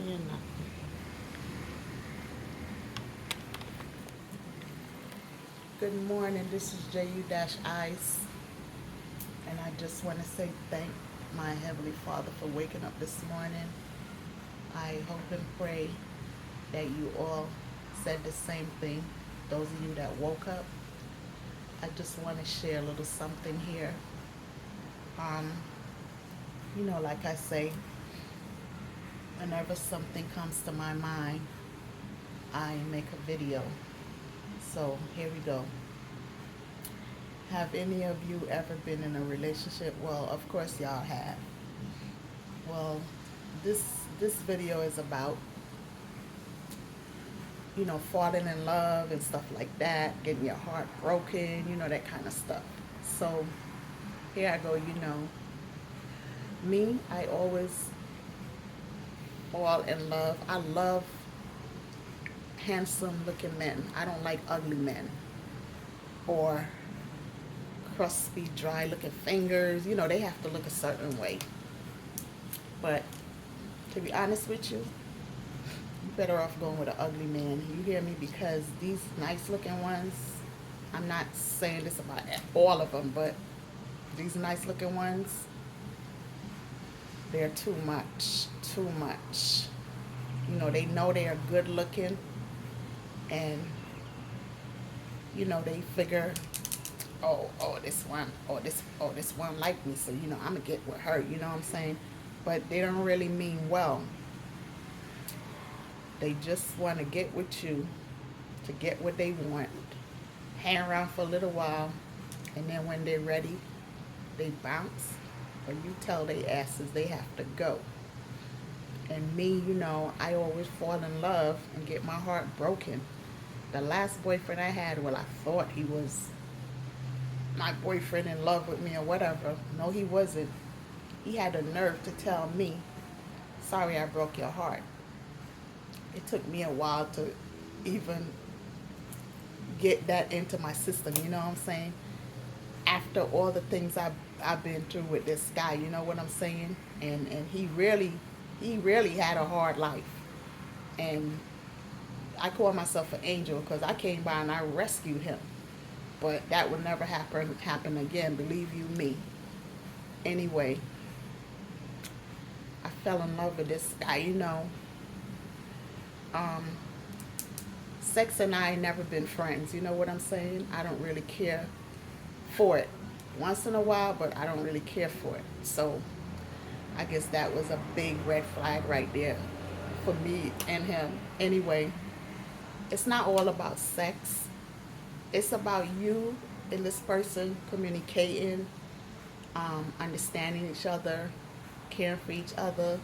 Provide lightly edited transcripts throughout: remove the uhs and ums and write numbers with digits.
You know. Good morning. This is JU-Ice, and I just want to say thank my Heavenly Father for waking up this morning. I hope and pray that you all said the same thing. Those of you that woke up, I just want to share a little something here. Um, like I say, whenever something comes to my mind, I make a video. So here we go. Have any of you ever been in a relationship? Well, of course y'all have. Well, this this video is about, falling in love and stuff like that, getting your heart broken, that kind of stuff. So here I go, me, I always fall in love. I love handsome looking men. I don't like ugly men or crusty, dry looking fingers. They have to look a certain way. But to be honest with you, you're better off going with an ugly man. You hear me? Because these nice looking ones, I'm not saying this about all of them, but these nice looking ones, they're too much. Too much. They know they are good looking, and they figure, this one like me, so I'm gonna get with her. You know what I'm saying? But they don't really mean well. They just want to get with you to get what they want, hang around for a little while, and then when they're ready, they bounce, or you tell they asses they have to go. And me, I always fall in love and get my heart broken. The last boyfriend I had, well, I thought he was my boyfriend in love with me or whatever. No, he wasn't. He had the nerve to tell me, sorry I broke your heart. It took me a while to even get that into my system, you know what I'm saying? After all the things I've been through with this guy, you know what I'm saying? And he really had a hard life. And I call myself an angel because I came by and I rescued him. But that would never happen again, believe you me. Anyway, I fell in love with this guy, Um, sex and I never been friends, you know what I'm saying? I don't really care for it. Once in a while, but I don't really care for it. So I guess that was a big red flag right there for me and him. Anyway, it's not all about sex. It's about you and this person communicating, understanding each other, caring for each other,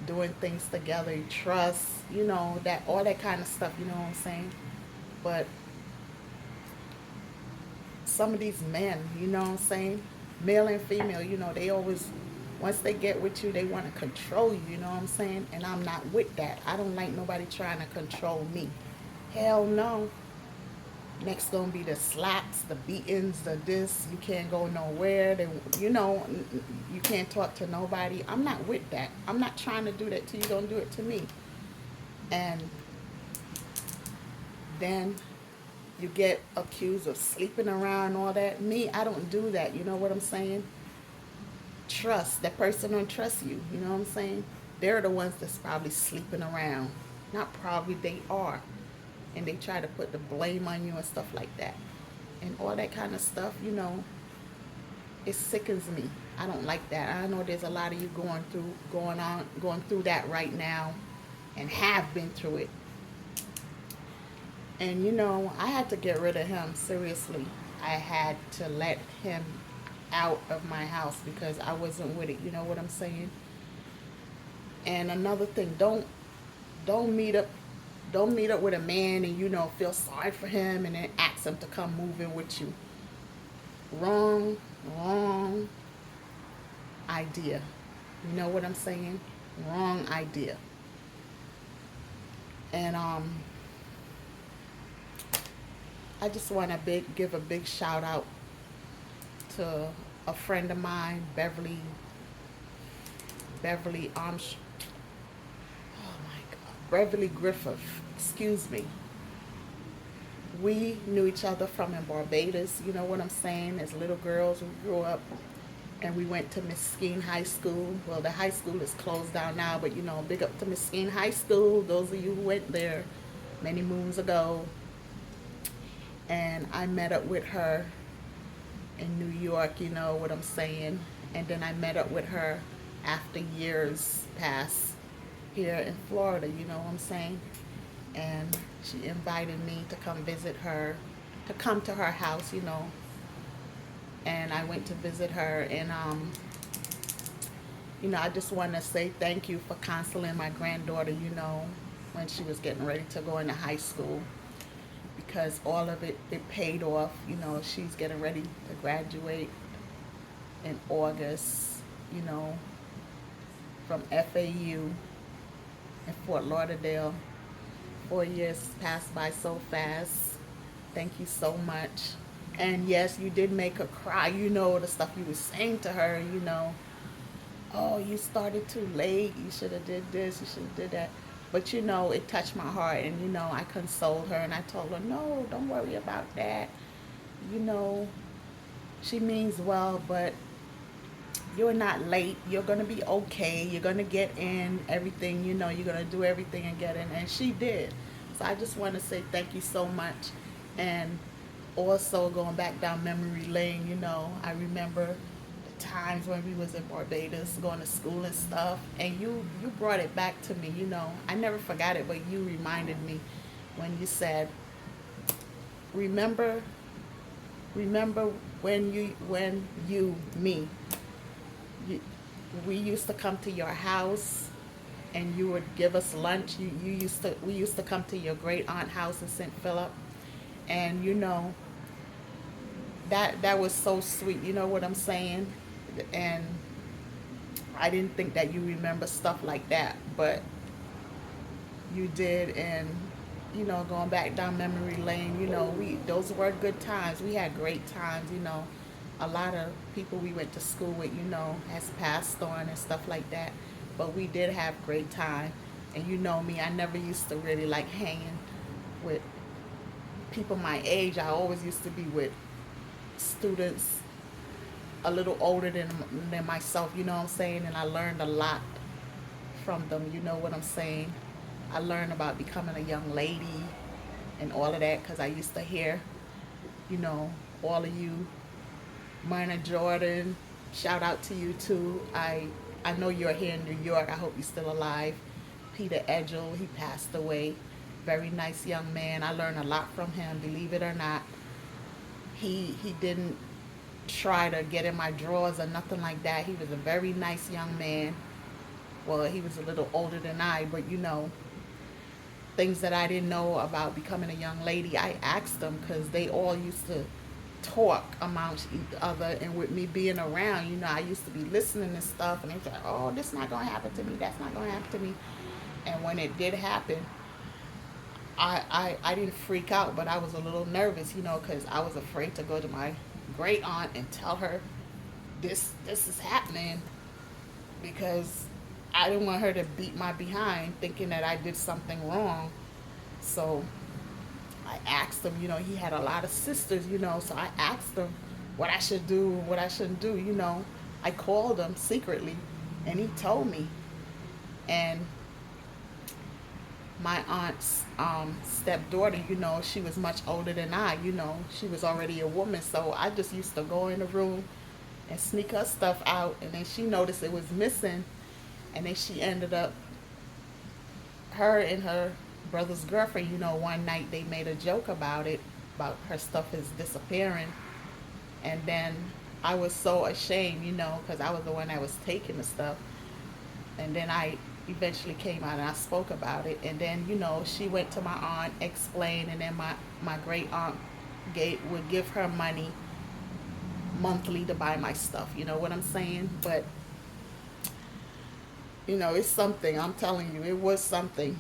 doing things together, trust, that all that kind of stuff, you know what I'm saying? But some of these men, you know what I'm saying? Male and female, they always, once they get with you, they want to control you, you know what I'm saying? And I'm not with that. I don't like nobody trying to control me. Hell no. Next gonna be the slaps, the beatings, the this. You can't go nowhere. You can't talk to nobody. I'm not with that. I'm not trying to do that to you. Don't do it to me. And then you get accused of sleeping around and all that. Me, I don't do that. You know what I'm saying? Trust. That person don't trust you. You know what I'm saying? They're the ones that's probably sleeping around. Not probably, they are. And they try to put the blame on you and stuff like that. And all that kind of stuff, it sickens me. I don't like that. I know there's a lot of you going through that right now and have been through it. And I had to get rid of him, seriously. I had to let him out of my house because I wasn't with it. You know what I'm saying? And another thing, don't meet up with a man and feel sorry for him and then ask him to come move in with you. Wrong idea. You know what I'm saying? Wrong idea. And I just want to give a big shout out to a friend of mine, Beverly Armstrong. Oh my Beverly Griffith, excuse me. We knew each other from in Barbados, you know what I'm saying? As little girls, we grew up and we went to Mesquite High School. Well, the high school is closed down now, but you know, big up to Mesquite High School. Those of you who went there many moons ago. And I met up with her in New York, you know what I'm saying? And then I met up with her after years passed here in Florida, you know what I'm saying? And she invited me to come visit her, to come to her house, you know. And I went to visit her, and you know, I just want to say thank you for counseling my granddaughter, you know, when she was getting ready to go into high school, because all of it paid off. You know, she's getting ready to graduate in August, you know, from FAU in Fort Lauderdale. 4 years passed by so fast. Thank you so much. And yes, you did make her cry. You know, the stuff you were saying to her, you know, oh, you started too late. You should have did this. You should have did that. But you know, it touched my heart, and you know, I consoled her and I told her, no, don't worry about that. You know, she means well, but you're not late. You're gonna be okay. You're gonna get in everything. You know, you're gonna do everything and get in, and she did. So I just want to say thank you so much, and also going back down memory lane. You know, I remember the times when we was in Barbados, going to school and stuff, and you brought it back to me. You know, I never forgot it, but you reminded me when you said, remember, remember when you me you, we used to come to your house and you would give us lunch. We used to come to your great aunt house in St. Philip, and you know, that was so sweet. You know what I'm saying? And I didn't think that you remember stuff like that, but you did. And you know, going back down memory lane, you know, we those were good times. We had great times. You know, a lot of people we went to school with, you know, has passed on and stuff like that, but we did have great time. And you know me, I never used to really like hanging with people my age. I always used to be with students a little older than myself, you know what I'm saying? And I learned a lot from them, you know what I'm saying? I learned about becoming a young lady and all of that because I used to hear, you know, all of you, Myrna Jordan, shout out to you too. I know you're here in New York. I hope you're still alive. Peter Edgel, he passed away. Very nice young man. I learned a lot from him, believe it or not. He didn't try to get in my drawers or nothing like that. He was a very nice young man. Well, he was a little older than I, but you know, things that I didn't know about becoming a young lady, I asked them because they all used to talk amongst each other. And with me being around, you know, I used to be listening to stuff, and they said, oh, this not going to happen to me. That's not going to happen to me. And when it did happen, I didn't freak out, but I was a little nervous, you know, because I was afraid to go to my great aunt and tell her this is happening, because I didn't want her to beat my behind thinking that I did something wrong. So I asked him, you know, he had a lot of sisters, you know, so I asked him what I should do, what I shouldn't do, you know. I called him secretly and he told me. And my aunt's stepdaughter, you know, she was much older than I, you know, she was already a woman. So I just used to go in the room and sneak her stuff out. And then she noticed it was missing. And then she ended up, her and her brother's girlfriend, you know, one night they made a joke about it, about her stuff is disappearing. And then I was so ashamed, you know, because I was the one that was taking the stuff. And then I eventually came out and I spoke about it. And then, you know, she went to my aunt, explained, and then my great aunt would give her money monthly to buy my stuff. You know what I'm saying? But, you know, it's something. I'm telling you, it was something.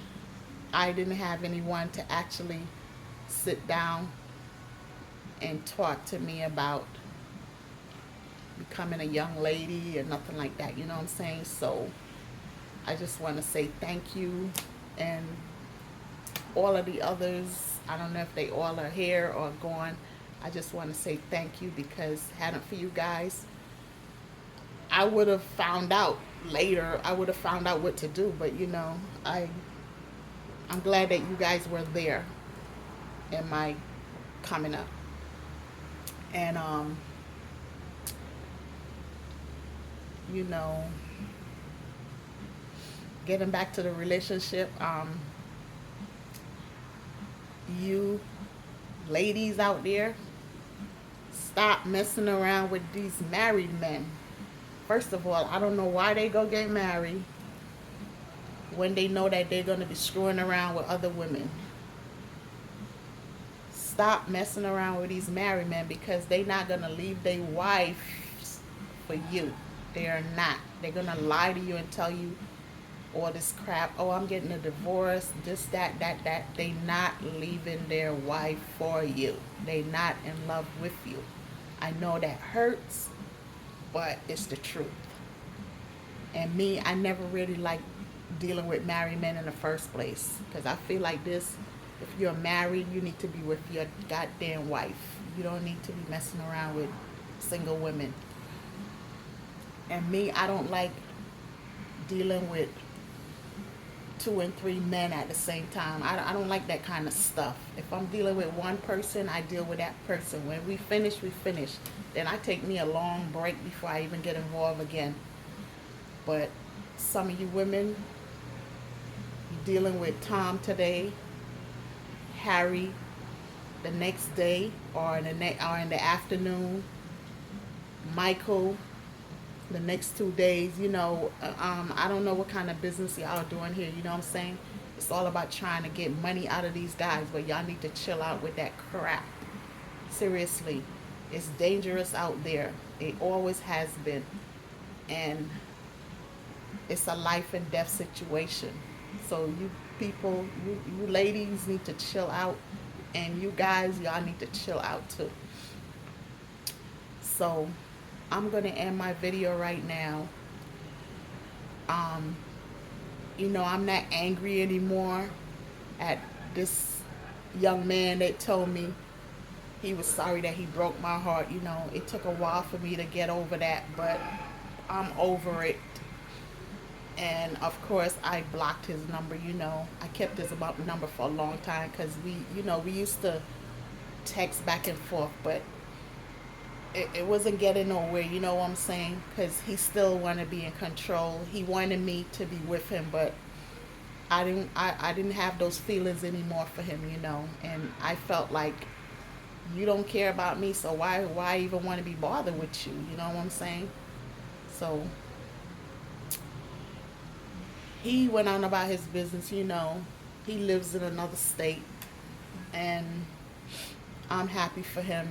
I didn't have anyone to actually sit down and talk to me about becoming a young lady or nothing like that. You know what I'm saying? So I just want to say thank you And all of the others, I don't know if they all are here or gone. I just want to say thank you, because hadn't for you guys, I would have found out later. I would have found out what to do. But I'm glad that you guys were there in my coming up. And you know, getting back to the relationship, you ladies out there, stop messing around with these married men. First of all, I don't know why they go get married when they know that they're going to be screwing around with other women. Stop messing around with these married men, because they not going to leave their wives for you. They are not. They're going to lie to you and tell you all this crap. Oh, I'm getting a divorce, this, that. They not leaving their wife for you. They not in love with you. I know that hurts, but it's the truth. And me, I never really liked dealing with married men in the first place, because I feel like this, if you're married, you need to be with your goddamn wife. You don't need to be messing around with single women. And me, I don't like dealing with 2 and 3 men at the same time. I don't like that kind of stuff. If I'm dealing with one person, I deal with that person. When we finish, we finish. Then I take me a long break before I even get involved again. But some of you women, you're dealing with Tom today, Harry the next day, or in the afternoon, Michael the next 2 days. I don't know what kind of business y'all doing here. You know what I'm saying? It's all about trying to get money out of these guys, but y'all need to chill out with that crap. Seriously, it's dangerous out there. It always has been. And it's a life and death situation. So you people, you ladies need to chill out. And you guys, y'all need to chill out too. So I'm going to end my video right now. I'm not angry anymore at this young man that told me he was sorry that he broke my heart. It took a while for me to get over that, but I'm over it. And of course, I blocked his number. I kept his number for a long time, because we used to text back and forth, but it wasn't getting nowhere, you know what I'm saying? Because he still wanted to be in control. He wanted me to be with him, but I didn't have those feelings anymore for him, and I felt like, you don't care about me, so why even want to be bothered with you? You know what I'm saying? So he went on about his business. He lives in another state, and I'm happy for him,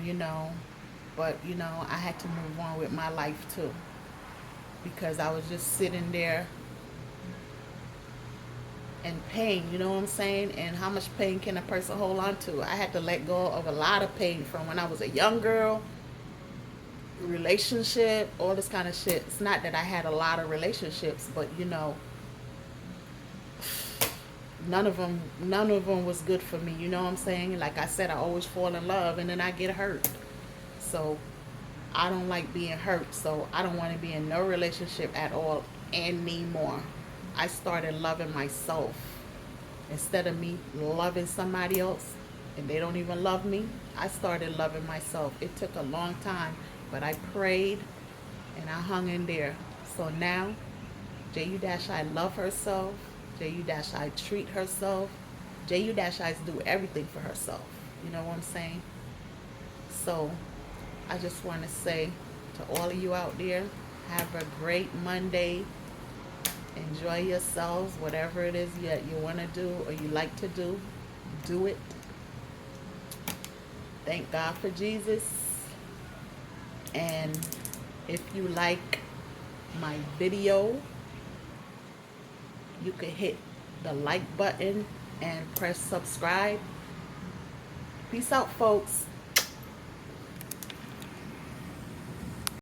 but I had to move on with my life too, because I was just sitting there in pain. You know what I'm saying? And how much pain can a person hold on to? I had to let go of a lot of pain from when I was a young girl, relationship, all this kind of shit. It's not that I had a lot of relationships, but none of them was good for me. You know what I'm saying? Like I said, I always fall in love and then I get hurt. So I don't like being hurt. So I don't want to be in no relationship at all anymore. I started loving myself. Instead of me loving somebody else and they don't even love me, I started loving myself. It took a long time, but I prayed and I hung in there. So now, J-U-I love herself. J-U-I treat herself. J-U-I do everything for herself. You know what I'm saying? So I just want to say to all of you out there, have a great Monday. Enjoy yourselves. Whatever it is that you want to do or you like to do, do it. Thank God for Jesus. And if you like my video, you can hit the like button and press subscribe. Peace out, folks.